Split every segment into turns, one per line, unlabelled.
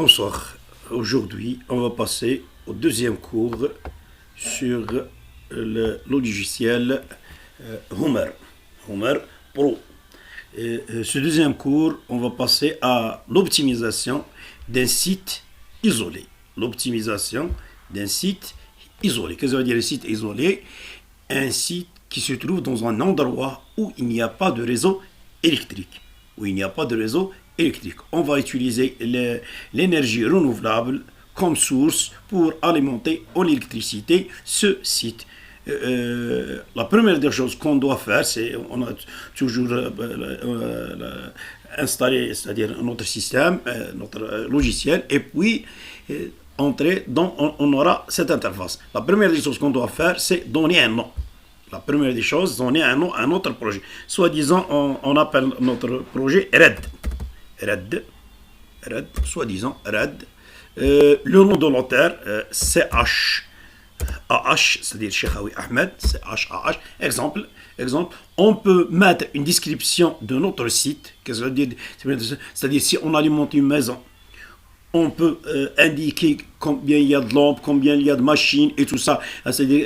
Bonsoir. Aujourd'hui, on va passer au deuxième cours sur le logiciel Homer Pro. Ce deuxième cours, on va passer à l'optimisation d'un site isolé. L'optimisation d'un site isolé. Qu'est-ce que ça veut dire un site isolé? Un site qui se trouve dans un endroit où il n'y a pas de réseau électrique. On va utiliser l'énergie renouvelable comme source pour alimenter en électricité ce site. La première des choses qu'on doit faire, c'est on a toujours installé, c'est-à-dire notre système, notre logiciel, et puis entrer dans, on aura cette interface. La première des choses qu'on doit faire, c'est donner un nom. La première des choses, donner un nom à notre projet. Soi-disant, on appelle notre projet RED, soi-disant RED. Le nom de l'auteur, CH. AH, c'est-à-dire Cheikhaoui Ahmed, CHAH. Exemple, on peut mettre une description de notre site. Qu'est-ce que ça veut dire? C'est-à-dire, si on alimente une maison, on peut indiquer combien il y a de lampes, combien il y a de machines et tout ça. C'est-à-dire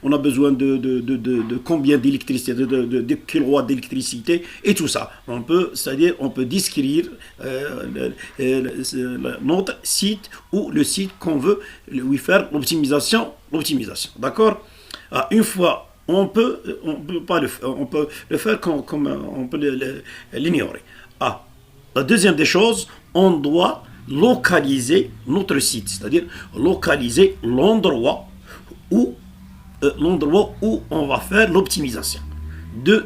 on a besoin de combien d'électricité, de kilowatts d'électricité et tout ça. On peut décrire notre site ou le site qu'on veut lui faire l'optimisation. D'accord? Une fois, on peut pas le faire, on peut le faire comme on peut l'ignorer. La deuxième des choses, on doit localiser notre site, c'est-à-dire localiser l'endroit où on va faire l'optimisation de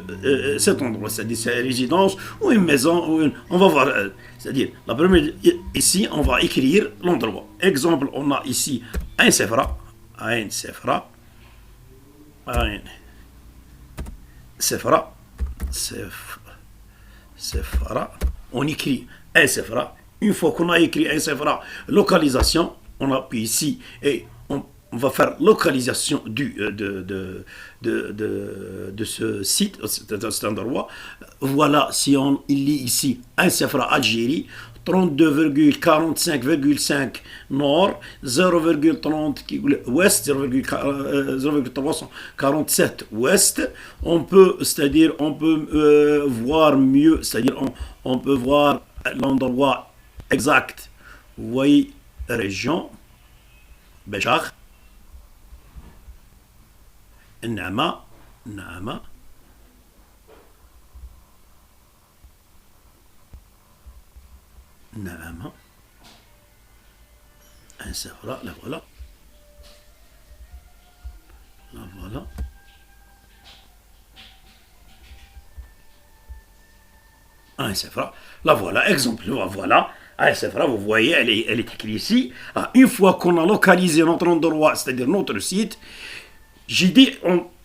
cet endroit, c'est-à-dire sa résidence ou une maison, on va voir, c'est-à-dire la première, ici on va écrire l'endroit. Exemple, on a ici un Sefra, on écrit un Sefra. Une fois qu'on a écrit un Sefra, localisation, on appuie ici et on va faire localisation de ce site, de cet endroit. Voilà, si il lit ici un Sefra Algérie, 32,45,5 nord, 0,30 ouest, 0,347 ouest. On peut voir mieux, c'est-à-dire on peut voir l'endroit exact. Vous voyez, région, Béjar, Nama, un Sefra, la voilà. Un Sefra, la voilà, exemple, voilà. Un Sefra, vous voyez, elle est écrite ici. Une fois qu'on a localisé notre endroit, c'est-à-dire notre site, j'ai dit,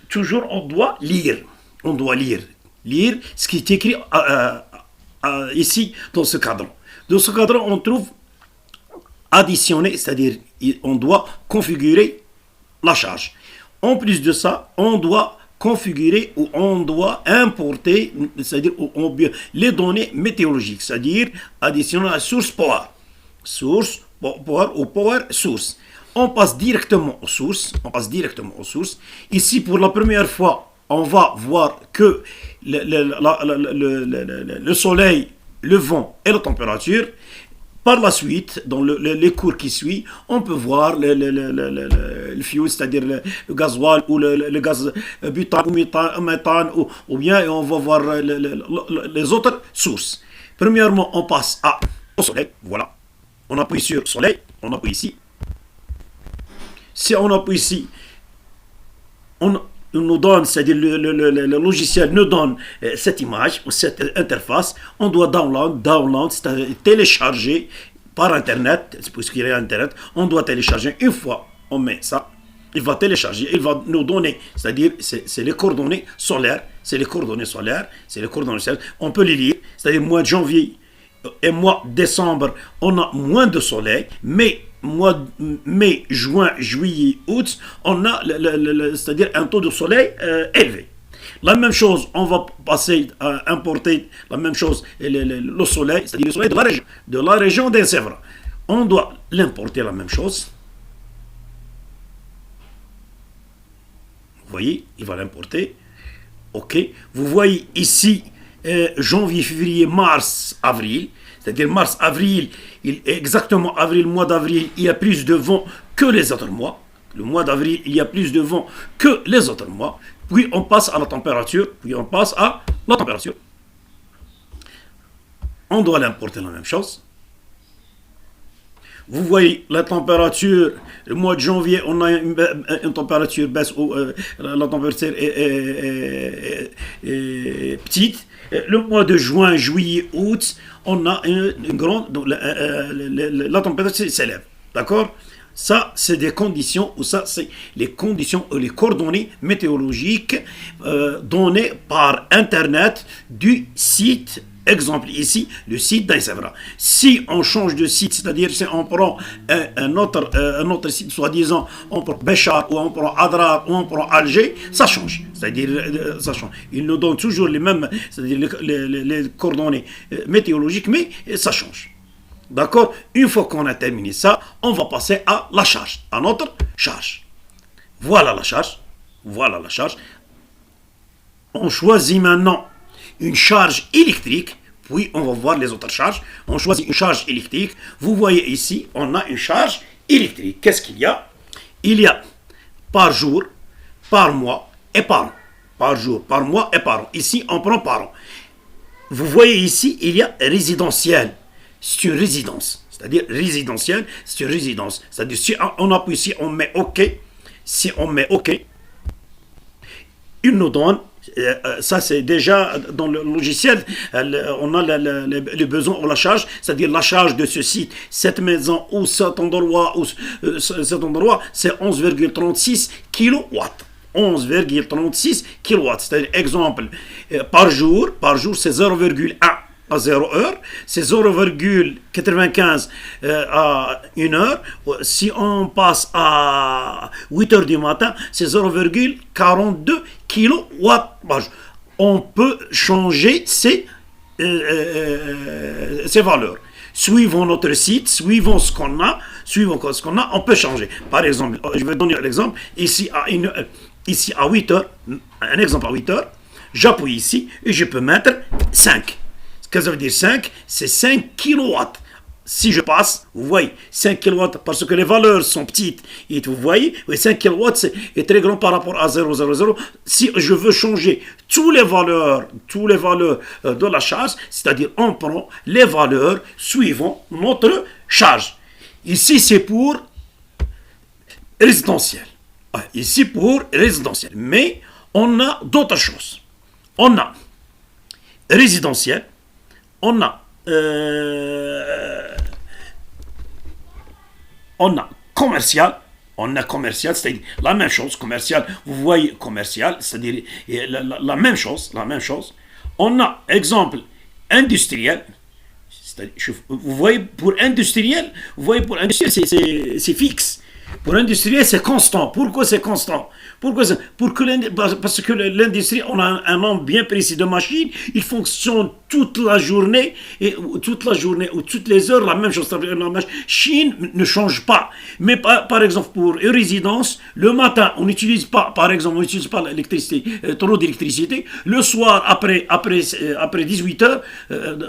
toujours on doit lire. Lire ce qui est écrit ici dans ce cadre. Dans ce cadre, on trouve additionner, c'est-à-dire on doit configurer la charge. En plus de ça, on doit configurer ou on doit importer, c'est-à-dire les données météorologiques, c'est-à-dire additionner la source power ou power source. On passe directement aux sources. Ici, pour la première fois, on va voir que le soleil, le vent et la température. Par la suite, dans les cours qui suivent, on peut voir le fuel, c'est-à-dire le gasoil ou le gaz butane ou méthane, ou bien on va voir les autres sources. Premièrement, on passe au soleil. Voilà. On appuie sur soleil. On appuie ici. Si on appuie ici, on nous donne, c'est-à-dire le logiciel nous donne cette image ou cette interface. On doit download, c'est-à-dire télécharger par Internet, puisqu'il y a Internet. On doit télécharger. Une fois on met ça, il va télécharger, il va nous donner, c'est-à-dire c'est les coordonnées solaires, on peut les lire, c'est-à-dire mois de janvier et mois de décembre, on a moins de soleil, mais mois de mai, juin, juillet, août, on a c'est-à-dire un taux de soleil élevé. La même chose, on va passer à importer la même chose, le soleil, c'est-à-dire le soleil de la région des Sèvres. On doit l'importer la même chose. Vous voyez, il va l'importer. Ok. Vous voyez ici janvier, février, mars, avril. C'est-à-dire mars, avril, exactement avril, mois d'avril, il y a plus de vent que les autres mois. Le mois d'avril, il y a plus de vent que les autres mois. Puis on passe à la température. On doit l'importer la même chose. Vous voyez la température, le mois de janvier, on a une température baisse, la température est petite. Le mois de juin, juillet, août, on a une grande. Donc la température s'élève. D'accord? Ça, c'est des conditions, ou ça, c'est les conditions ou les coordonnées météorologiques données par Internet du site. Exemple ici, le site d'Aïsevra. Si on change de site, c'est-à-dire si on prend un autre site, soi-disant, on prend Béchar, ou on prend Adrar, ou on prend Alger, ça change. C'est-à-dire, ça change. Ils nous donnent toujours les mêmes, c'est-à-dire les coordonnées météorologiques, mais ça change. D'accord? Une fois qu'on a terminé ça, on va passer à la charge, à notre charge. Voilà la charge. On choisit maintenant une charge électrique, puis on va voir les autres charges. On choisit une charge électrique. Vous voyez ici, on a une charge électrique. Qu'est-ce qu'il y a? Il y a par jour, par mois et par an. Par jour, par mois et par an. Ici, on prend par an. Vous voyez ici, il y a résidentiel. C'est une résidence. C'est-à-dire résidentiel, c'est une résidence. C'est-à-dire si on appuie ici, on met OK. Si on met OK, il nous donne. Ça, c'est déjà dans le logiciel, on a le besoin ou la charge, c'est-à-dire la charge de ce site, cette maison ou cet endroit, c'est 11,36 kW. 11,36 kW. C'est-à-dire, exemple, par jour, c'est 0,1 à 0 heure, c'est 0,95 à 1 heure. Si on passe à 8 heures du matin, c'est 0,42 kW par jour. On peut changer ces valeurs. Suivant notre site, suivant ce qu'on a, on peut changer. Par exemple, je vais donner un exemple. Ici à 8 heures, un exemple à 8 heures, j'appuie ici et je peux mettre 5. Qu'est-ce que ça veut dire 5? C'est 5 kW. Si je passe, vous voyez, 5 kW, parce que les valeurs sont petites, et vous voyez, 5 kW est très grand par rapport à 0,00. Si je veux changer toutes les valeurs de la charge, c'est-à-dire on prend les valeurs suivant notre charge. Ici, c'est pour résidentiel. Mais on a d'autres choses. On a résidentiel. On a commercial, c'est-à-dire la même chose, commercial, vous voyez commercial, c'est-à-dire la même chose. On a, exemple, industriel, vous voyez pour industriel, c'est fixe. Pour l'industriel, c'est constant. Pourquoi c'est constant? Parce que l'industrie, on a un nombre bien précis de machines. Il fonctionne toute la journée ou toutes les heures, la même chose. La machine ne change pas. Mais par exemple, pour une résidence, le matin, on n'utilise pas, l'électricité, trop d'électricité. Le soir, après 18 heures,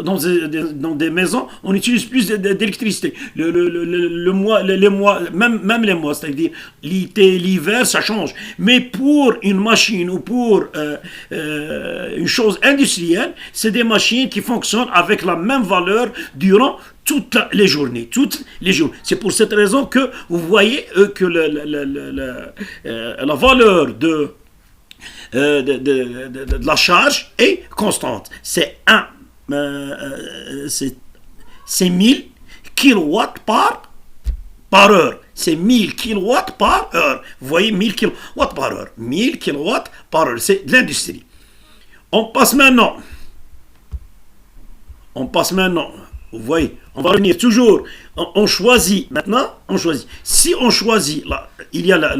dans des maisons, on utilise plus d'électricité. Les mois, même les mois, c'est-à-dire l'été, l'hiver, ça change. Mais pour une machine ou pour une chose industrielle, c'est des machines qui fonctionnent avec la même valeur durant toutes les journées. C'est pour cette raison que vous voyez que la valeur de la charge est constante. C'est 1000 kW par heure. C'est 1000 kW par heure. Vous voyez, 1000 kW par heure. 1000 kW par heure. C'est de l'industrie. On passe maintenant. Vous voyez, on va revenir toujours. On choisit maintenant. Si on choisit, il y a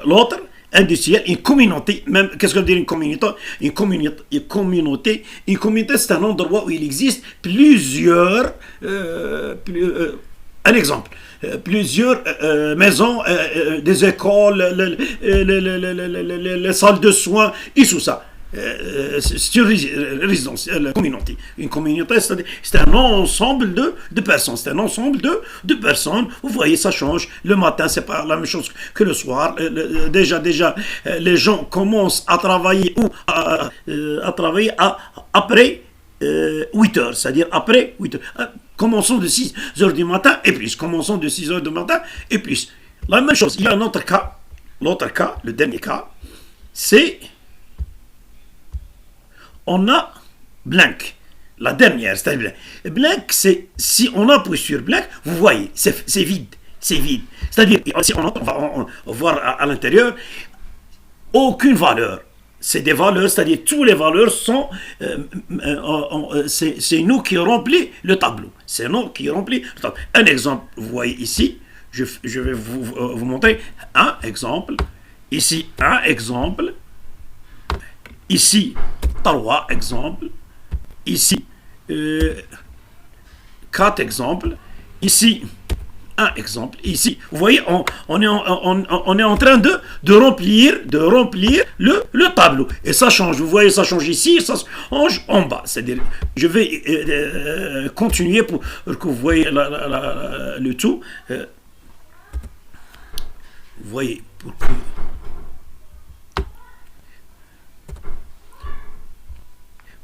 l'autre. industrielle, une communauté, même, qu'est-ce que veut dire une communauté? Une communauté, c'est un endroit où il existe plusieurs, un exemple, plusieurs maisons, des écoles, les salles de soins, et tout ça. C'est une résidence, la communauté. Une communauté, c'est un ensemble de personnes. C'est un ensemble de personnes. Vous voyez, ça change. Le matin, c'est pas la même chose que le soir. Déjà, les gens commencent à travailler à travailler après 8 heures. C'est-à-dire après 8 heures. Commençons de 6 heures du matin et plus. Commençons de 6 heures du matin et plus. La même chose. Il y a un autre cas. L'autre cas, le dernier cas, c'est on a blank, la dernière, c'est-à-dire blank, c'est si on appuie sur blank, vous voyez, c'est vide, c'est vide. C'est-à-dire, si on va voir à l'intérieur, aucune valeur. C'est des valeurs, c'est-à-dire toutes les valeurs sont, c'est nous qui remplit le tableau. C'est nous qui remplit le tableau. Un exemple, vous voyez ici, je vais vous montrer un exemple. Ici, un exemple. Ici, 3 exemples. Ici, 4 exemples. Ici, un exemple. Ici, vous voyez, on est en train de remplir le tableau. Et ça change. Vous voyez, ça change ici, ça change en bas. C'est-à-dire, je vais continuer pour que vous voyez le tout. Vous voyez, pour que...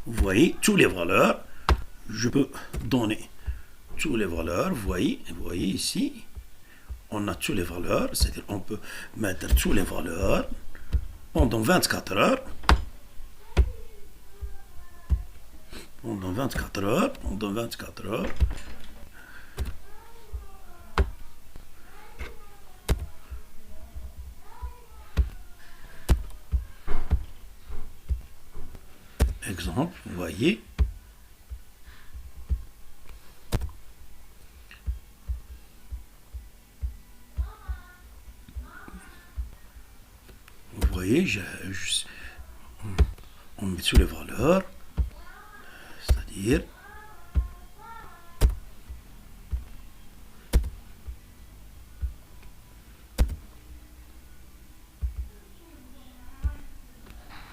Vous voyez, toutes les valeurs, je peux donner toutes les valeurs, vous voyez ici, on a toutes les valeurs, c'est-à-dire on peut mettre toutes les valeurs pendant 24 heures, pendant 24 heures, exemple, vous voyez, on met sur les valeurs, c'est-à-dire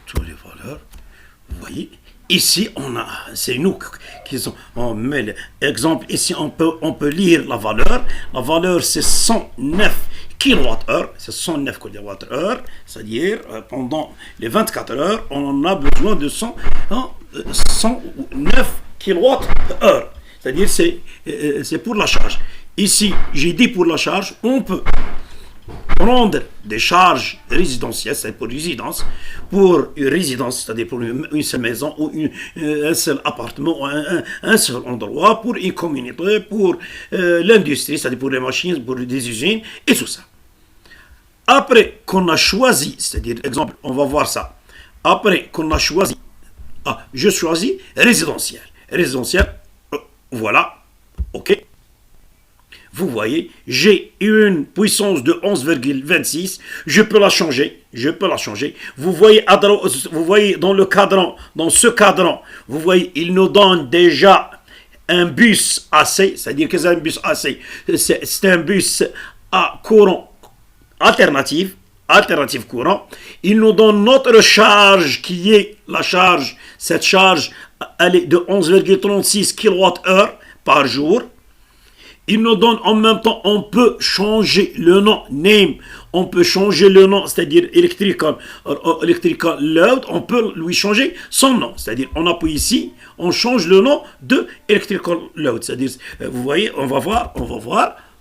toutes les valeurs. Vous voyez, ici c'est nous qui sommes, on met l'exemple, ici on peut lire la valeur. La valeur c'est 109 kWh, c'est 109 kWh, c'est-à-dire pendant les 24 heures, on a besoin de 109 kWh, c'est-à-dire c'est pour la charge. Ici, j'ai dit pour la charge, on peut prendre des charges résidentielles, c'est pour résidence, c'est-à-dire pour une seule maison ou un seul appartement ou un seul endroit, pour une communauté, pour l'industrie, c'est-à-dire pour les machines, pour des usines et tout ça. Après qu'on a choisi, c'est-à-dire, exemple, on va voir ça. Après qu'on a choisi, je choisis résidentiel. Résidentiel, voilà, ok. Vous voyez, j'ai une puissance de 11,26. Je peux la changer. Vous voyez dans le cadran, dans ce cadran, vous voyez, il nous donne déjà un bus AC. C'est-à-dire que c'est un bus AC. C'est un bus à courant alternatif courant. Il nous donne notre charge qui est la charge. Cette charge, elle est de 11,36 kWh par jour. Il nous donne en même temps, on peut changer le nom, name, on peut changer le nom, c'est-à-dire electrical load, on peut lui changer son nom, c'est-à-dire on appuie ici, on change le nom de electrical load, c'est-à-dire, vous voyez, on va voir,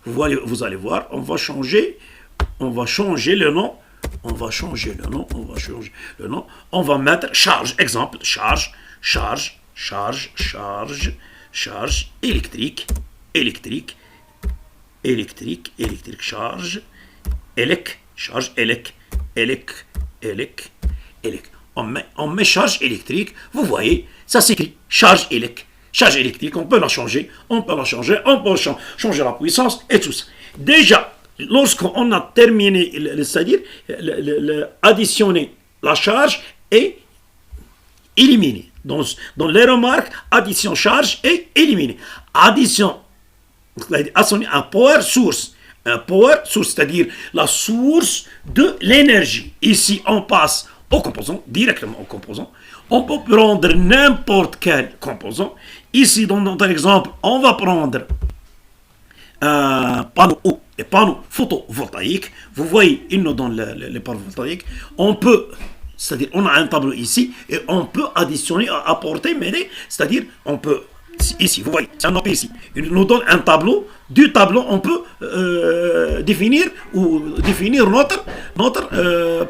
vous allez voir, on va changer le nom, on va mettre charge, exemple, charge électrique, charge, on met charge électrique, vous voyez, ça s'écrit charge électrique, on peut changer la puissance et tout ça. Déjà, lorsqu'on a terminé, c'est-à-dire additionner la charge et éliminer. Dans les remarques, addition charge et éliminer. Addition, un power source. Un power source, c'est-à-dire la source de l'énergie. Ici, on passe au composant, directement au composant. On peut prendre n'importe quel composant. Ici, dans notre exemple, on va prendre un panneau ou des panneaux photovoltaïques. Vous voyez, ils nous donnent les panneaux photovoltaïques. On peut, c'est-à-dire, on a un tableau ici et on peut additionner, apporter, m'aider. C'est-à-dire, on peut, ici, vous voyez, c'est un objet ici. Il nous donne un tableau. Du tableau, on peut définir notre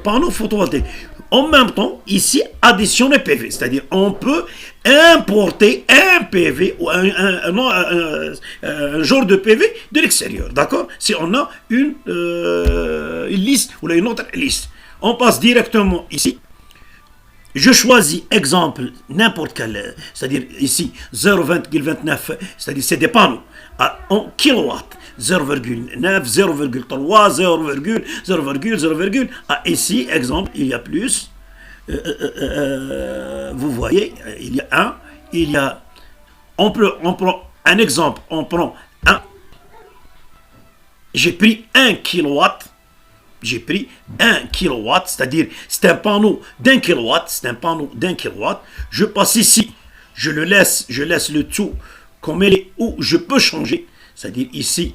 panneau photovoltaïque. En même temps, ici, additionner PV, c'est-à-dire on peut importer un PV ou un genre de PV de l'extérieur, d'accord? Si on a une liste ou une autre liste. On passe directement ici. Je choisis, exemple, n'importe quel, c'est-à-dire ici 0,29, c'est-à-dire c'est des panneaux en kilowatts. 0,9, 0,3, 0,0, ici, exemple, il y a plus. Vous voyez, il y a un, on prend un exemple, on prend un. J'ai pris 1 kilowatt. C'est-à-dire, c'est un panneau d'un kilowatt, Je passe ici, je laisse le tout comme il est, ou je peux changer. C'est-à-dire ici,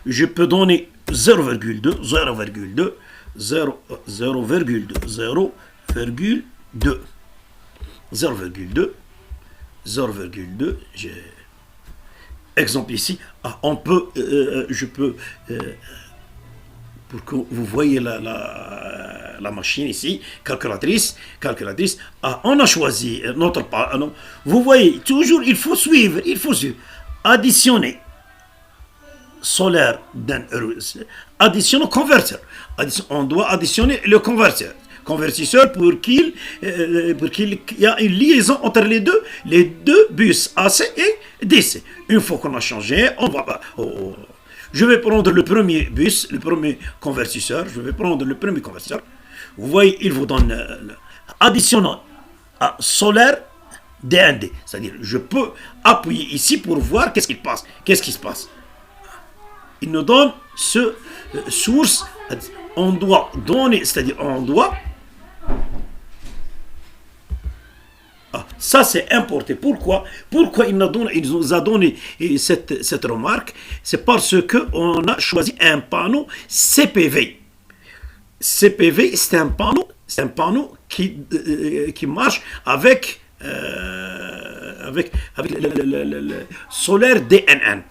je peux donner 0,2, 0,2. Exemple ici, on peut, je peux, pour que vous voyez la machine ici, calculatrice, on a choisi notre panneau. Vous voyez, toujours, il faut suivre, additionner. Solaire additionner converteur. On doit additionner le convertisseur pour qu'il y a une liaison entre les deux bus AC et DC. Une fois qu'on a changé, on va je vais prendre le premier bus, le premier convertisseur. Vous voyez, il vous donne additionnant à solaire DND. C'est-à-dire, je peux appuyer ici pour voir qu'est-ce qui se passe. Il nous donne ce source. On doit donner, c'est-à-dire on doit. Ça c'est importé. Pourquoi il nous a donné cette remarque? C'est parce qu'on a choisi un panneau CPV. CPV, c'est un panneau qui marche avec le solaire DNN.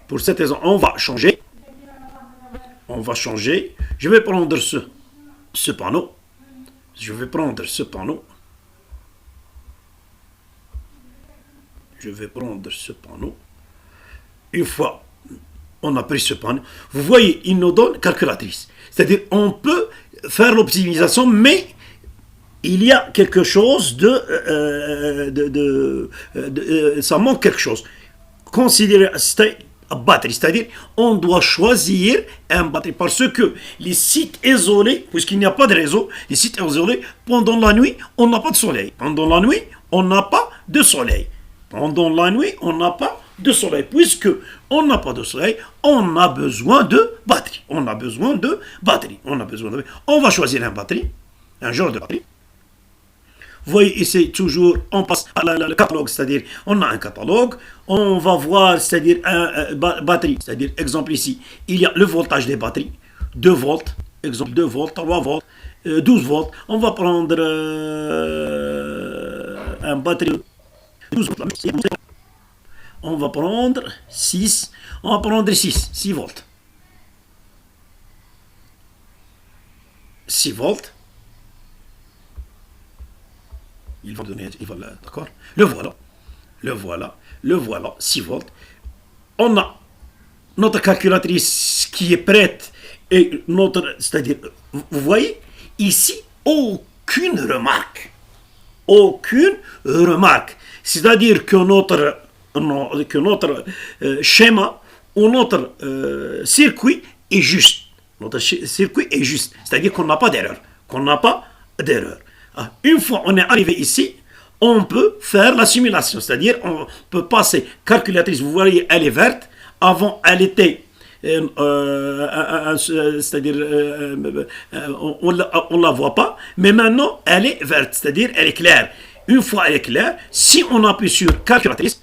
Pour cette raison, on va changer. Je vais prendre ce panneau. Une fois on a pris ce panneau, vous voyez, il nous donne calculatrice. C'est-à-dire, on peut faire l'optimisation, mais il y a quelque chose ça manque quelque chose. Considérez batterie, c'est-à-dire on doit choisir un batterie parce que les sites isolés, puisqu'il n'y a pas de réseau, les sites isolés, pendant la nuit, on n'a pas de soleil. Puisque on n'a pas de soleil, on a besoin de batterie. On va choisir un genre de batterie. Vous voyez ici, toujours, on passe à le catalogue, c'est-à-dire, on a un catalogue, on va voir, c'est-à-dire, batterie, c'est-à-dire, exemple ici, il y a le voltage des batteries, 2 volts, exemple 2 volts, 3 volts, 12 volts, on va prendre un batterie, 12 volts, on va prendre 6 volts. 6 volts. D'accord. Le voilà, 6 volts. On a notre calculatrice qui est prête et c'est-à-dire, vous voyez, ici, aucune remarque. C'est-à-dire que notre schéma ou notre circuit est juste. Notre circuit est juste. C'est-à-dire qu'on n'a pas d'erreur. Qu'on n'a pas d'erreur. Une fois on est arrivé ici, on peut faire la simulation. C'est-à-dire on peut passer calculatrice. Vous voyez, elle est verte. Avant, elle était... c'est-à-dire on ne la voit pas, mais maintenant elle est verte, c'est-à-dire elle est claire. Une fois elle est claire, si on appuie sur calculatrice,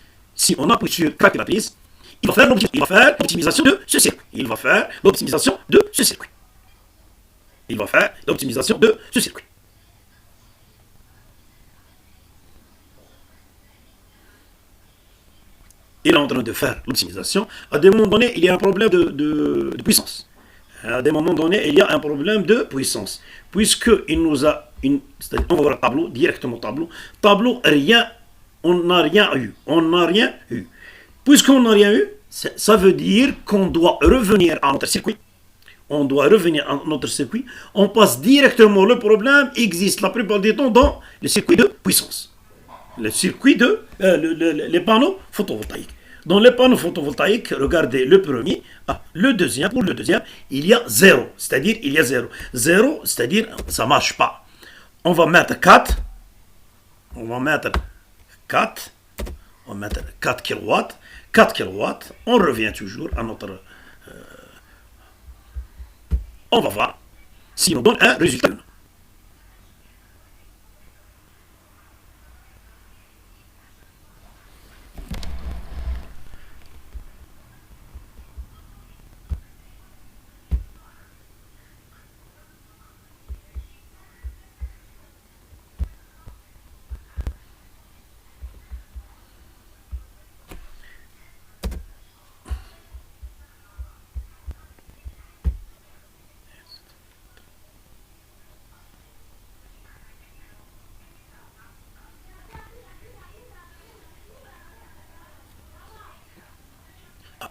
il va faire l'optimisation de ce circuit. Il est en train de faire l'optimisation. À des moments donnés, il y a un problème de puissance. À des moments donnés, il y a un problème de puissance. Puisqu'il nous a... c'est-à-dire, on va voir le tableau, directement tableau. Tableau, rien, on n'a rien eu. Puisqu'on n'a rien eu, ça veut dire qu'on doit revenir à notre circuit. On passe directement, le problème existe la plupart du temps dans le circuit de puissance. Les panneaux photovoltaïques. Dans les panneaux photovoltaïques, regardez le premier, pour le deuxième, il y a zéro. C'est-à-dire, il y a zéro. Zéro, c'est-à-dire, ça ne marche pas. On va mettre 4. On va mettre 4 kilowatts. 4 kilowatts. On revient toujours à notre... on va voir s'il nous donne un résultat.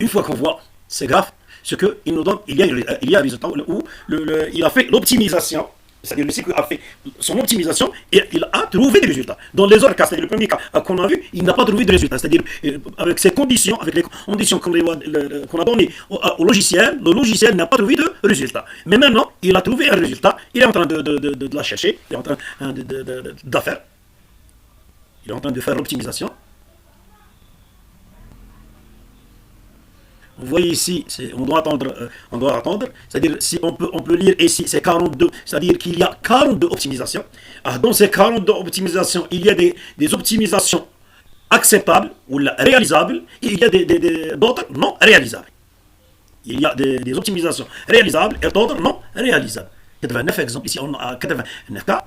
Une fois qu'on voit ces graphes, ce qu'il nous donne, il y a un résultat où il a fait l'optimisation, c'est-à-dire le circuit a fait son optimisation et il a trouvé des résultats. Dans les autres cas, c'est-à-dire le premier cas qu'on a vu, il n'a pas trouvé de résultats. C'est-à-dire avec ces conditions, avec les conditions qu'on a données au logiciel, le logiciel n'a pas trouvé de résultat. Mais maintenant, il a trouvé un résultat, il est en train de la chercher, il est en train de faire. Il est en train de faire l'optimisation. Vous voyez ici, on doit attendre. C'est-à-dire, si on peut lire ici, c'est 42. C'est-à-dire qu'il y a 42 optimisations. Dans ces 42 optimisations, il y a des optimisations acceptables ou réalisables. Il y a d'autres non réalisables. Il y a des optimisations réalisables et d'autres non réalisables. 89 exemples. Ici, on a 89 cas.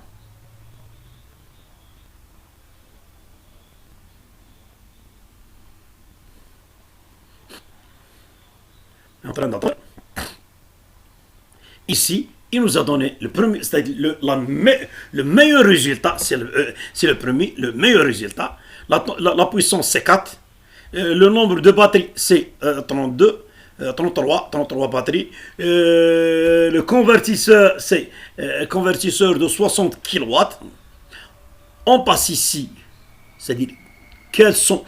En train d'attendre. Ici, il nous a donné le premier, c'est-à-dire le meilleur résultat, c'est le premier, le meilleur résultat. La puissance, c'est 4. Le nombre de batteries, c'est 33 batteries. Le convertisseur, c'est convertisseur de 60 kilowatts. On passe ici, c'est-à-dire quels sont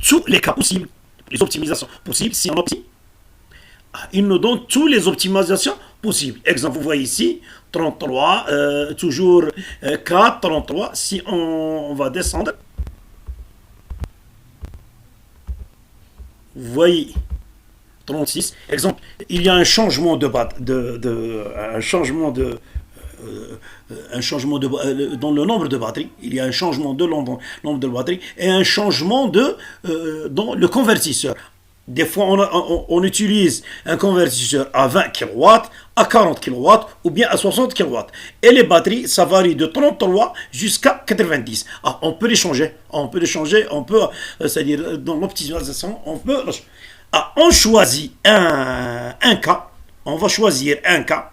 tous les cas possibles, les optimisations possibles si on optimise. Il nous donne toutes les optimisations possibles. Exemple, vous voyez ici, 33, toujours 4, 33. Si on va descendre, vous voyez 36. Exemple, il y a un changement dans le nombre de batteries. Il y a un changement de nombre de batteries et un changement dans le convertisseur. Des fois, on utilise un convertisseur à 20 kW, à 40 kW ou bien à 60 kW. Et les batteries, ça varie de 33 jusqu'à 90. On peut les changer. C'est-à-dire, dans l'optimisation, on peut... on choisit un cas. On va choisir un cas.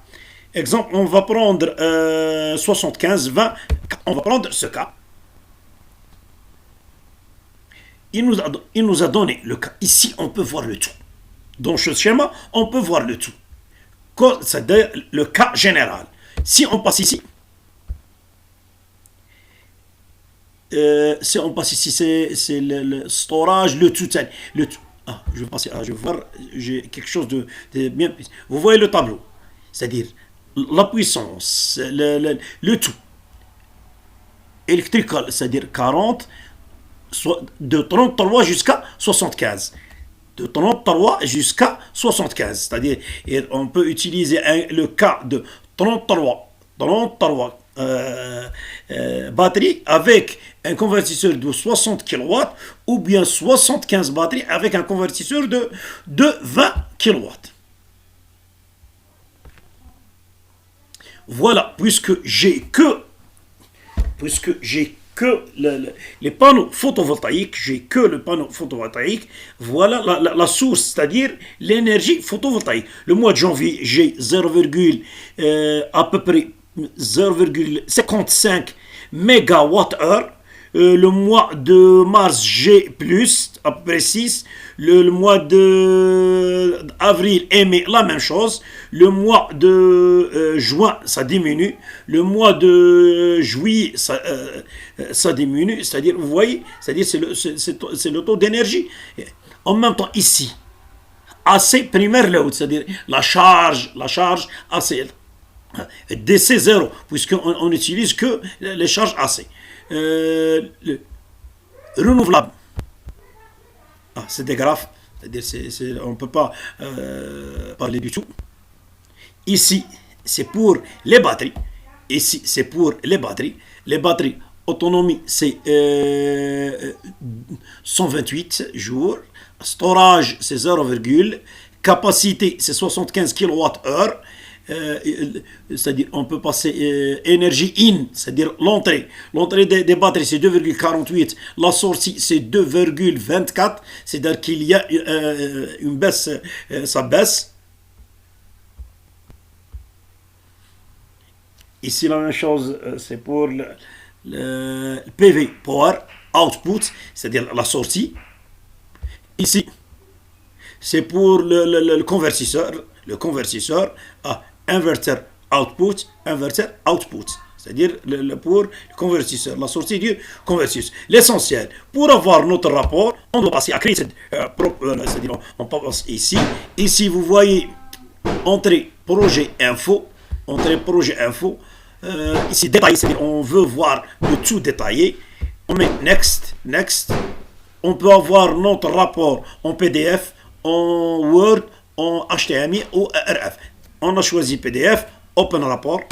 Exemple, on va prendre 75, 20. On va prendre ce cas. Il nous a donné le cas. Ici, on peut voir le tout. Dans ce schéma, on peut voir le tout. C'est le cas général. Si on passe ici, c'est le storage, le tout. Ah, je vais passer à, je vais voir, j'ai quelque chose de bien. Vous voyez le tableau, c'est-à-dire la puissance, le tout, électrical, c'est-à-dire 40, de 33 jusqu'à 75. De 33 jusqu'à 75. C'est-à-dire, on peut utiliser le cas de 33 batteries avec un convertisseur de 60 kW ou bien 75 batteries avec un convertisseur de 20 kW. Voilà, puisque j'ai que les panneaux photovoltaïques, j'ai que le panneau photovoltaïque, voilà la source, c'est-à-dire l'énergie photovoltaïque. Le mois de janvier, j'ai 0, à peu près 0,55 MWh. Le mois de mars, j'ai plus, à peu près 6. Le mois d'avril et mai, la même chose. Le mois de juin, ça diminue. Le mois de juillet, ça diminue. C'est-à-dire, vous voyez, c'est-à-dire c'est le taux d'énergie. En même temps, ici, AC primaire load, c'est-à-dire la charge AC. DC 0, puisqu'on n'utilise que les charges AC. Renouvelable. Ah, c'est des graphes, c'est-à-dire on ne peut pas parler du tout. Ici, c'est pour les batteries. Ici, c'est pour les batteries. Les batteries, autonomie, c'est 128 jours. Storage, c'est 0, capacité, c'est 75 kWh. C'est-à-dire on peut passer énergie in, c'est-à-dire l'entrée des batteries c'est 2,48, la sortie c'est 2,24, c'est-à-dire qu'il y a une baisse, ça baisse. Ici la même chose, c'est pour le PV, Power Output, c'est-à-dire la sortie. Ici c'est pour le convertisseur, inverter output, c'est-à-dire pour le convertisseur, la sortie du convertisseur. L'essentiel, pour avoir notre rapport, on doit passer à créer c'est-à-dire on passe ici. Ici, vous voyez, entrée projet info, ici détaillé, c'est-à-dire on veut voir le tout détaillé. On met next. On peut avoir notre rapport en PDF, en Word, en HTML ou RF. On a choisi PDF, open rapport.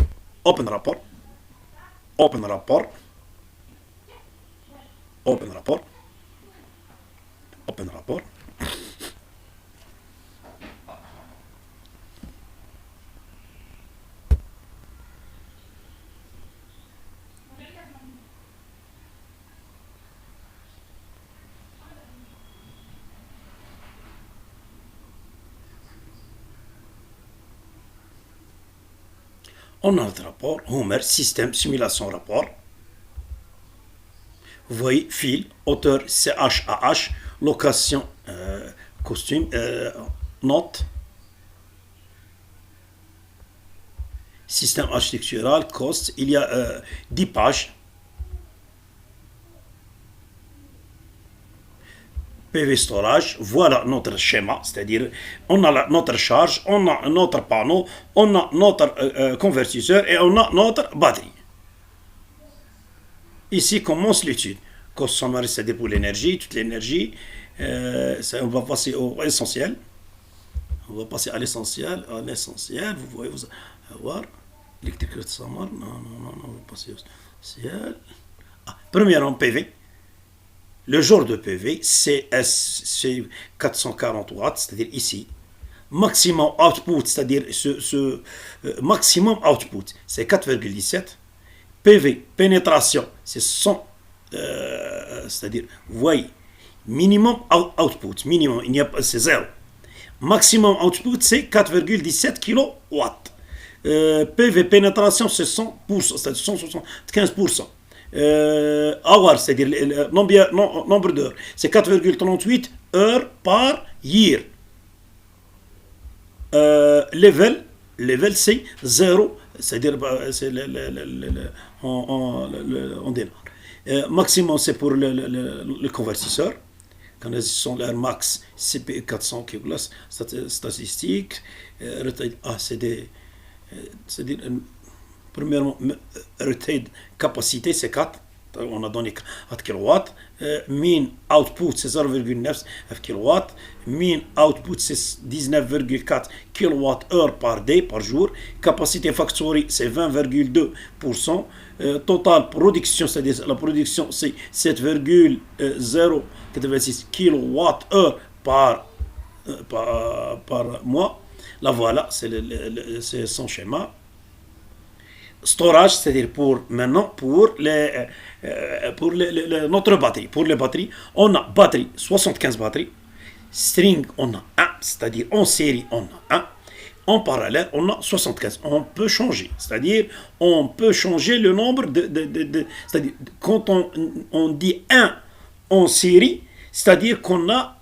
On a notre rapport, Homer, système, simulation, rapport. Vous voyez, fil, auteur, CHAH, location, costume, note, système architectural, cost, il y a 10 pages. PV storage, voilà notre schéma, c'est-à-dire on a notre charge, on a notre panneau, on a notre convertisseur et on a notre batterie. Ici commence l'étude. Cost summary, c'est-à-dire pour l'énergie, toute l'énergie. On va passer au essentiel. On va passer à l'essentiel. Vous voyez, vous allez voir. Electrical summary. Non, on va passer au essentiel. Premièrement, PV. Le genre de PV, c'est 440 watts, c'est-à-dire ici. Maximum output, c'est-à-dire maximum output, c'est 4,17. PV, pénétration, c'est 100, c'est-à-dire, vous voyez, minimum output, c'est 0. Maximum output, c'est 4,17 kW. PV, pénétration, c'est 100%, c'est-à-dire 175%. Hour, c'est-à-dire le nombre d'heures, c'est 4,38 heures par year. Level, c'est 0, c'est-à-dire on démarre. Maximum, c'est pour le convertisseur, canalisation l'air max CPE 400 qui glace statistique c'est-à-dire premièrement rated capacité c'est 4 on a donné 4 kW mean output c'est 0,9 kW mean output c'est 19,4 kWh par day par jour capacité factory c'est 20,2% total production c'est-à-dire la production c'est 7,086 kWh par mois la voilà c'est son schéma storage, c'est-à-dire pour maintenant pour notre batterie. Pour les batteries, on a batterie 75 batteries, string on a 1, c'est-à-dire en série on a 1, en parallèle on a 75. On peut changer, c'est-à-dire on peut changer le nombre c'est-à-dire quand on dit 1 en série, c'est-à-dire qu'on a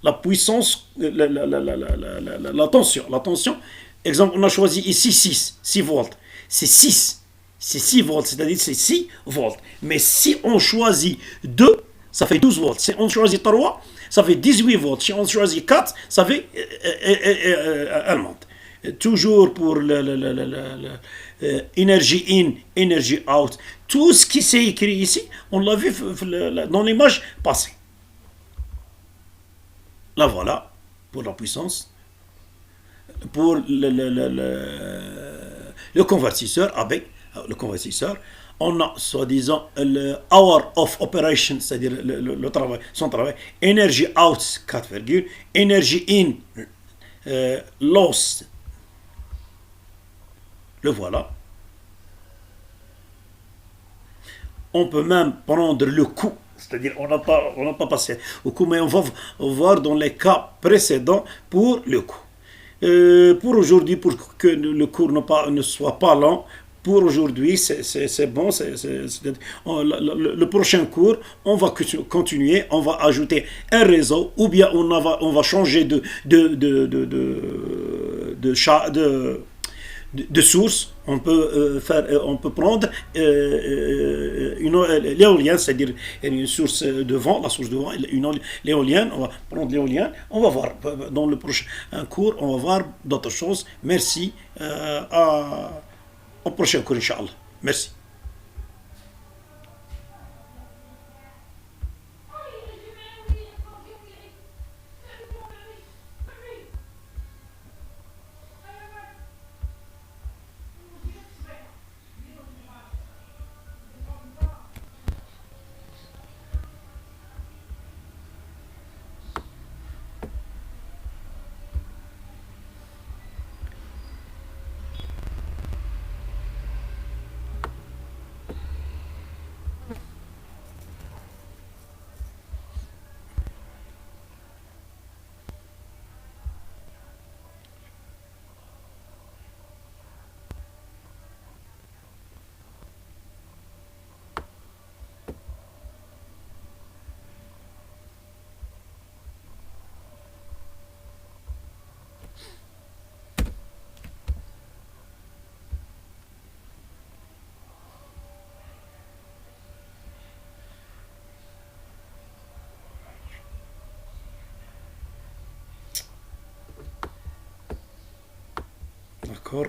la puissance, la tension. Exemple, on a choisi ici 6 volts. C'est 6 volts, c'est-à-dire c'est 6 volts. Mais si on choisit 2, ça fait 12 volts. Si on choisit 3, ça fait 18 volts. Si on choisit 4, ça fait elle monte. Toujours pour énergie in, énergie out. Tout ce qui s'est écrit ici, on l'a vu dans l'image passée. Là voilà, pour la puissance. Pour le convertisseur avec le convertisseur on a soi-disant le hour of operation c'est-à-dire le travail son travail energy out 4, energy in loss le voilà on peut même prendre le coût c'est-à-dire on n'a pas passé au coût mais on va voir dans les cas précédents pour le coût. Pour aujourd'hui, pour que le cours ne soit pas lent, pour aujourd'hui, c'est bon. Le prochain cours, on va continuer, on va ajouter un réseau, ou bien on va changer de source. On peut prendre l'éolien, c'est-à-dire une source de vent, la source de vent, l'éolienne. On va prendre l'éolien. On va voir dans le prochain cours, on va voir d'autres choses. Merci. Au prochain cours, Inch'Allah. Merci. D'accord.